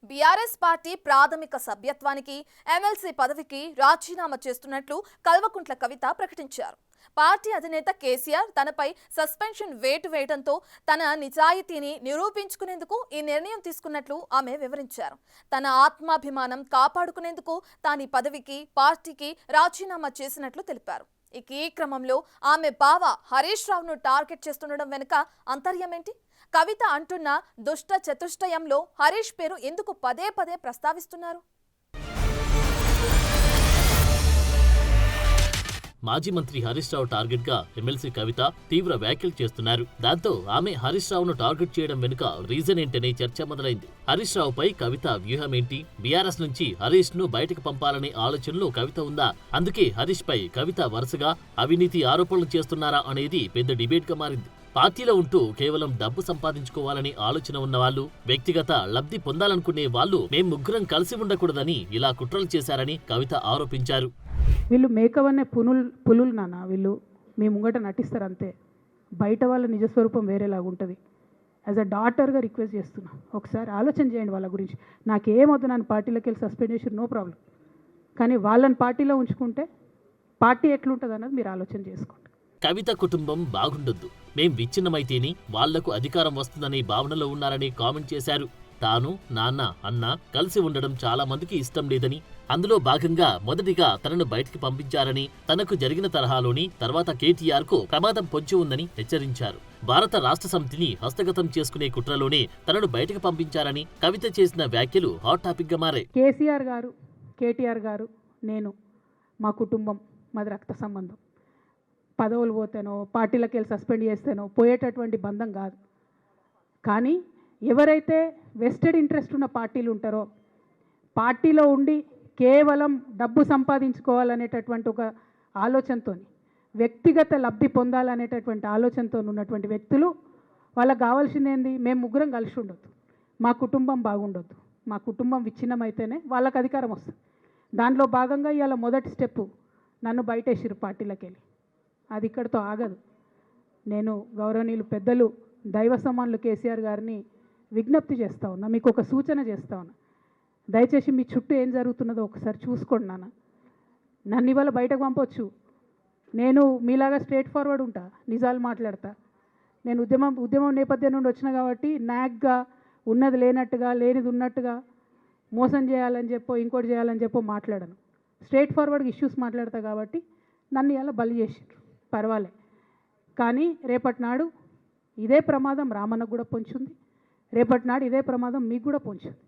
BRS party ప్రాథమిక సభ్యత్వానికి MLC పదవికి రాజీనామా చేస్తున్నట్లు కల్వకుంట్ల కవిత ప్రకటించారు. పార్టీ అధినేత కేసీఆర్ తనపై సస్పెన్షన్ వేటు వేయడంతో తన నిజాయితీని నిరూపించుకునేందుకు ఈ నిర్ణయం తీసుకున్నట్లు ఆమె వివరించారు. తన ఆత్మాభిమానం కాపాడుకునేందుకు తాను ఈ పదవికి పార్టీకి రాజీనామా చేసినట్లు తెలిపారు. ఈ క్రమంలో ఆమె బావ హరీష్ రావును టార్గెట్ చేస్తుండడం వెనుక అంతర్యమేంటి? కవిత అంటున్న దుష్ట చతుష్టయంలో హరీష్ పేరు ఎందుకు పదే పదే ప్రస్తావిస్తున్నారు? మాజీ మంత్రి హరీష్ రావు టార్గెట్ గా ఎమ్మెల్సీ కవిత తీవ్ర వ్యాఖ్యలు చేస్తున్నారు. దాంతో ఆమె హరీష్ రావును టార్గెట్ చేయడం వెనుక రీజన్ ఏంటనే చర్చ మొదలైంది. హరీష్ రావుపై కవిత వ్యూహమేంటి? బీఆర్ఎస్ నుంచి హరీష్ ను బయటకు పంపాలనే ఆలోచనలో కవిత ఉందా? అందుకే హరీష్ పై కవిత వరుసగా అవినీతి ఆరోపణలు చేస్తున్నారా అనేది పెద్ద డిబేట్ గా మారింది. పార్టీలో ఉంటూ కేవలం డబ్బు సంపాదించుకోవాలని ఆలోచన ఉన్న వాళ్ళు, వ్యక్తిగత లబ్ధి పొందాలనుకునే వాళ్ళు మేం ముగ్గురం కలిసి ఉండకూడదని ఇలా కుట్రలు చేశారని కవిత ఆరోపించారు. వీళ్ళు మేకవనే పులులు నాన్న, వీళ్ళు మీ ముంగట నటిస్తారు అంతే. బయట వాళ్ళ నిజస్వరూపం వేరేలాగా ఉంటుంది. యాజ్ అ డాటర్గా రిక్వెస్ట్ చేస్తున్నా, ఒకసారి ఆలోచన చేయండి వాళ్ళ గురించి. నాకేమవుతుంది, నన్ను పార్టీలోకి వెళ్ళి సస్పెండ్ చేసి నో ప్రాబ్లం, కానీ వాళ్ళని పార్టీలో ఉంచుకుంటే పార్టీ ఎట్లుంటుంది అన్నది మీరు ఆలోచన చేసుకోండి. కవిత కుటుంబం బాగుండొద్దు, మేం విచ్ఛిన్నమైతేనే వాళ్లకు అధికారం వస్తుందనే భావనలో ఉన్నారని కామెంట్ చేశారు. తాను, నాన్న, అన్న కలిసి ఉండడం చాలా మందికి ఇష్టం లేదని, అందులో భాగంగా మొదటిగా తనను బయటికి పంపించారని, తనకు జరిగిన తరహాలోని తర్వాత కేటీఆర్ కు ప్రమాదం పొంచి ఉందని హెచ్చరించారు. భారత రాష్ట్ర సమితిని హస్తగతం చేసుకునే కుట్రలోనే తనను బయటకు పంపించారని కవిత చేసిన వ్యాఖ్యలు హాట్ టాపిక్ గా మారాయి. కేసీఆర్ గారు, కేటీఆర్ గారు, నేను, మా కుటుంబం, మాది రక్త సంబంధం. పదవులు పోతేనో పార్టీలకు వెళ్ళి సస్పెండ్ చేస్తేనో పోయేటటువంటి బంధం కాదు. కానీ ఎవరైతే వెస్టెడ్ ఇంట్రెస్ట్ ఉన్న పార్టీలు ఉంటారో, పార్టీలో ఉండి కేవలం డబ్బు సంపాదించుకోవాలనేటటువంటి ఒక ఆలోచనతో, వ్యక్తిగత లబ్ధి పొందాలనేటటువంటి ఆలోచనతో ఉన్నటువంటి వ్యక్తులు, వాళ్ళకి కావాల్సింది ఏంది? మేము ముగ్గురం కలిసి ఉండొద్దు, మా కుటుంబం బాగుండొద్దు, మా కుటుంబం విచ్ఛిన్నమైతేనే వాళ్ళకి అధికారం వస్తుంది. దాంట్లో భాగంగా ఇవాళ మొదటి స్టెప్పు నన్ను బయటేసిరు పార్టీలకు వెళ్ళి. అది ఇక్కడితో ఆగదు. నేను గౌరవనీయులు పెద్దలు దైవ సమానులు కేసీఆర్ గారిని విజ్ఞప్తి చేస్తా ఉన్నా, మీకు ఒక సూచన చేస్తా ఉన్నా. దయచేసి మీ చుట్టూ ఏం జరుగుతున్నదో ఒకసారి చూసుకోండి నాన్న. నన్ను ఇవాళ బయటకు పంపొచ్చు, నేను మీలాగా స్ట్రేట్ ఫార్వర్డ్ ఉంటా, నిజాలు మాట్లాడతా. నేను ఉద్యమం నేపథ్యం నుండి వచ్చిన కాబట్టి నాగ్గా, ఉన్నది లేనట్టుగా, లేనిది ఉన్నట్టుగా, మోసం చేయాలని చెప్పో ఇంకోటి చేయాలని చెప్పో మాట్లాడను. స్ట్రేట్ ఫార్వర్డ్గా ఇష్యూస్ మాట్లాడతా కాబట్టి నన్ను ఇలా బలి చేసారు, పర్వాలే. కానీ రేపటి నాడు ఇదే ప్రమాదం రామన్నకు కూడా పొంచుంది, రేపటి నాడు ఇదే ప్రమాదం మీకు కూడా పొంచుంది.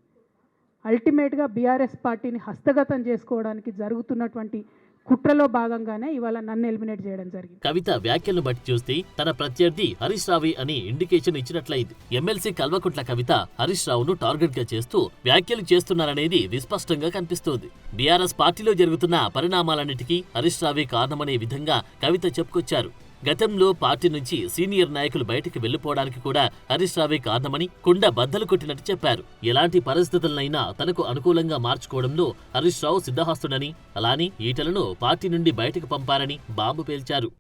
అల్టిమేట్గా బీఆర్ఎస్ పార్టీని హస్తగతం చేసుకోవడానికి జరుగుతున్నటువంటి కుట్రలో భాగంగానే ఇవాళ నన్ను ఎలిమినేట్ చేయడం జరిగింది. కవిత వ్యాఖ్యలను బట్టి చూస్తే తన ప్రత్యర్థి హరీష్ రావే అని ఇండికేషన్ ఇచ్చినట్లయింది. ఎమ్మెల్సీ కల్వకుంట్ల కవిత హరీష్ రావును టార్గెట్ గా చేస్తూ వ్యాఖ్యలు చేస్తున్నారనేది విస్పష్టంగా కనిపిస్తోంది. బీఆర్ఎస్ పార్టీలో జరుగుతున్న పరిణామాలన్నిటికీ హరీష్ రావే కారణమనే విధంగా కవిత చెప్పుకొచ్చారు. గతంలో పార్టీ నుంచి సీనియర్ నాయకులు బయటికి వెళ్లిపోవడానికి కూడా హరీష్ రావే కారణమని కుండ బద్దలు కొట్టినట్టు చెప్పారు. ఎలాంటి పరిస్థితులనైనా తనకు అనుకూలంగా మార్చుకోవడంలో హరీష్ రావు సిద్ధహస్తుడని, అలానే ఈటలను పార్టీ నుండి బయటకు పంపారని బాంబు పేల్చారు.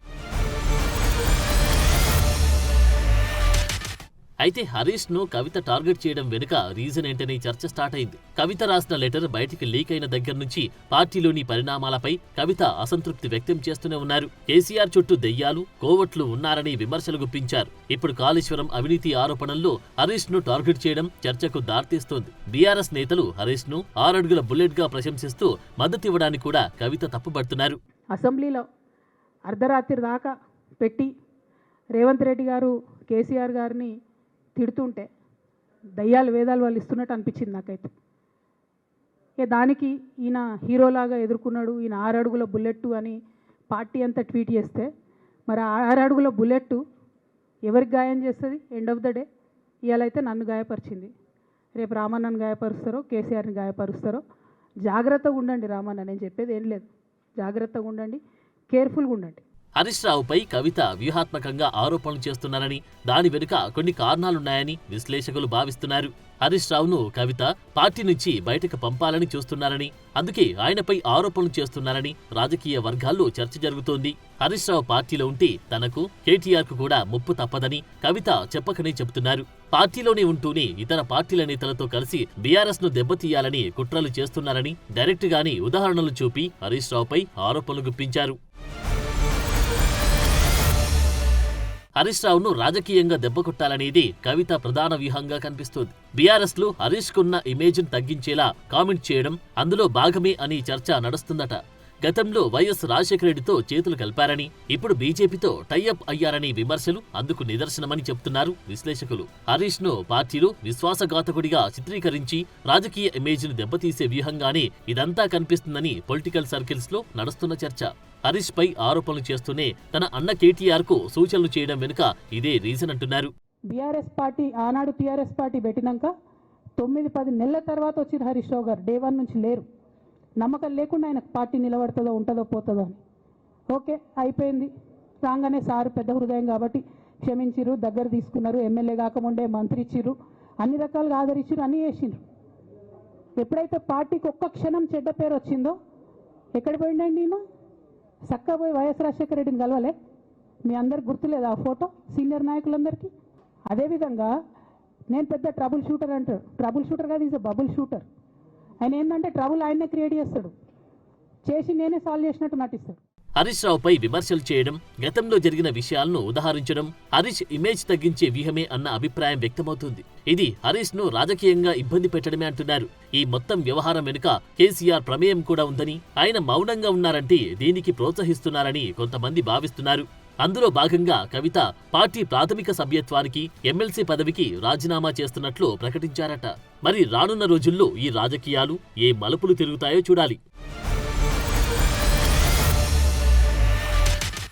అయితే హరీష్ ను కవిత టార్గెట్ చేయడం వెనుక రీజన్ ఏంటనే చర్చ స్టార్ట్ అయింది. కవిత రాసిన లెటర్ బయటికి లీక్ అయిన దగ్గర నుంచి పార్టీలోని పరిణామాలపై కవిత అసంతృప్తి వ్యక్తం చేస్తూనే ఉన్నారు. కేసీఆర్ చుట్టూ దెయ్యాలు, కోవట్లు ఉన్నారని విమర్శలు గుప్పించారు. ఇప్పుడు కాళేశ్వరం అవినీతి ఆరోపణల్లో హరీష్ ను టార్గెట్ చేయడం చర్చకు దారితీస్తోంది. బీఆర్ఎస్ నేతలు హరీష్ ను 6 అడుగుల బుల్లెట్ గా ప్రశంసిస్తూ మద్దతివ్వడానికి కూడా కవిత తప్పుపడుతున్నారు. అసెంబ్లీలో అర్ధరాత్రి దాకా పెట్టి రేవంత్ రెడ్డి గారు కేసీఆర్ గారిని తిడుతుంటే దయ్యాలు వేదాలు వాళ్ళు ఇస్తున్నట్టు అనిపించింది నాకైతే. దానికి ఈయన హీరోలాగా ఎదుర్కొన్నాడు, ఈయన 6 అడుగుల బుల్లెట్టు అని పార్టీ అంతా ట్వీట్ చేస్తే, మరి 6 అడుగుల బుల్లెట్టు ఎవరికి గాయం చేస్తుంది? ఎండ్ ఆఫ్ ద డే ఇవాళ అయితే నన్ను గాయపరిచింది, రేపు రామన్నను గాయపరుస్తారో కేసీఆర్ని గాయపరుస్తారో. జాగ్రత్తగా ఉండండి రామన్న, నేను చెప్పేది ఏం లేదు, జాగ్రత్తగా ఉండండి, కేర్ఫుల్గా ఉండండి. హరీష్ రావుపై కవిత వ్యూహాత్మకంగా ఆరోపణలు చేస్తున్నారని, దాని వెనుక కొన్ని కారణాలున్నాయని విశ్లేషకులు భావిస్తున్నారు. హరీష్ రావును కవిత పార్టీ నుంచి బయటకు పంపాలని చూస్తున్నారని, అందుకే ఆయనపై ఆరోపణలు చేస్తున్నారని రాజకీయ వర్గాల్లో చర్చ జరుగుతోంది. హరీష్ రావు పార్టీలో ఉంటే తనకు, కేటీఆర్ కు కూడా ముప్పు తప్పదని కవిత చెప్పకనే చెబుతున్నారు. పార్టీలోనే ఉంటూనే ఇతర పార్టీల నేతలతో కలిసి బీఆర్ఎస్ ను దెబ్బతీయాలని కుట్రలు చేస్తున్నారని డైరెక్ట్ గాని ఉదాహరణలు చూపి హరీష్ రావుపై ఆరోపణలు గుప్పించారు. హరీష్ రావును రాజకీయంగా దెబ్బకొట్టాలనేది కవిత ప్రధాన వ్యూహంగా కనిపిస్తోంది. బీఆర్ఎస్ లో హరీష్ కున్న ఇమేజ్ ను తగ్గించేలా కామెంట్ చేయడం అందులో భాగమే అని చర్చ నడుస్తుందట. గతంలో వైఎస్ రాజశేఖర రెడ్డితో చేతులు కలిపారని, ఇప్పుడు బీజేపీతో టైఅప్ అయ్యారని విమర్శలు అందుకు నిదర్శనమని చెప్తున్నారు విశ్లేషకులు. హరీష్ ను పార్టీలో విశ్వాసఘాతకుడిగా చిత్రీకరించి రాజకీయ ఇమేజ్ ను దెబ్బతీసే వ్యూహంగానే ఇదంతా కనిపిస్తుందని పొలిటికల్ సర్కిల్స్ లో నడుస్తున్న చర్చ. హరీష్ పై ఆరోపణలు చేస్తూనే తన అన్న కేటీఆర్ కు సూచనలు చేయడం వెనుక ఇదే రీజన్ అంటున్నారు. బీఆర్ఎస్ పార్టీ ఆనాడు టీఆర్ఎస్ పార్టీ పెట్టినాక 9-10 నెలల తర్వాత వచ్చిన హరీష్ రావు గారు డే 1 నుంచి లేరు. నమ్మకం లేకుండా ఆయనకు పార్టీ నిలబడుతుందో ఉంటుందో పోతుందో అని. ఓకే అయిపోయింది. రాగానే సారు పెద్ద హృదయం కాబట్టి క్షమించిరు, దగ్గర తీసుకున్నారు, ఎమ్మెల్యే కాకముందే మంత్రి ఇచ్చిర్రు, అన్ని రకాలుగా ఆదరించిరు, అన్నీ చేసిండ్రు. ఎప్పుడైతే పార్టీకి ఒక్క క్షణం చెడ్డ పేరు వచ్చిందో ఎక్కడ పోయిండండి నేను చక్కగా పోయి వైఎస్ రాజశేఖర రెడ్డిని కలవలే? మీ అందరికి గుర్తులేదు ఆ ఫోటో సీనియర్ నాయకులందరికీ? అదేవిధంగా నేను పెద్ద ట్రబుల్ షూటర్ అంటారు. ట్రబుల్ షూటర్ కాదు, ఈజ్ బబుల్ షూటర్. ఆయన ఏంటంటే ట్రబుల్ ఆయన్నే క్రియేట్ చేస్తాడు, చేసి నేనే సాల్వ్ చేసినట్టు నటిస్తాడు. హరీష్ రావుపై విమర్శలు చేయడం, గతంలో జరిగిన విషయాలను ఉదహరించడం హరీష్ ఇమేజ్ తగ్గించే వ్యూహమే అన్న అభిప్రాయం వ్యక్తమవుతుంది. ఇది హరీష్ ను రాజకీయంగా ఇబ్బంది పెట్టడమే అంటున్నారు. ఈ మొత్తం వ్యవహారం వెనుక కేసీఆర్ ప్రమేయం కూడా ఉందని, ఆయన మౌనంగా ఉన్నారంటే దీనికి ప్రోత్సహిస్తున్నారని కొంతమంది భావిస్తున్నారు. అందులో భాగంగా కవిత పార్టీ ప్రాథమిక సభ్యత్వానికి, ఎమ్మెల్సీ పదవికి రాజీనామా చేస్తున్నట్లు ప్రకటించారట. మరి రానున్న రోజుల్లో ఈ రాజకీయాలు ఏ మలుపులు తిరుగుతాయో చూడాలి.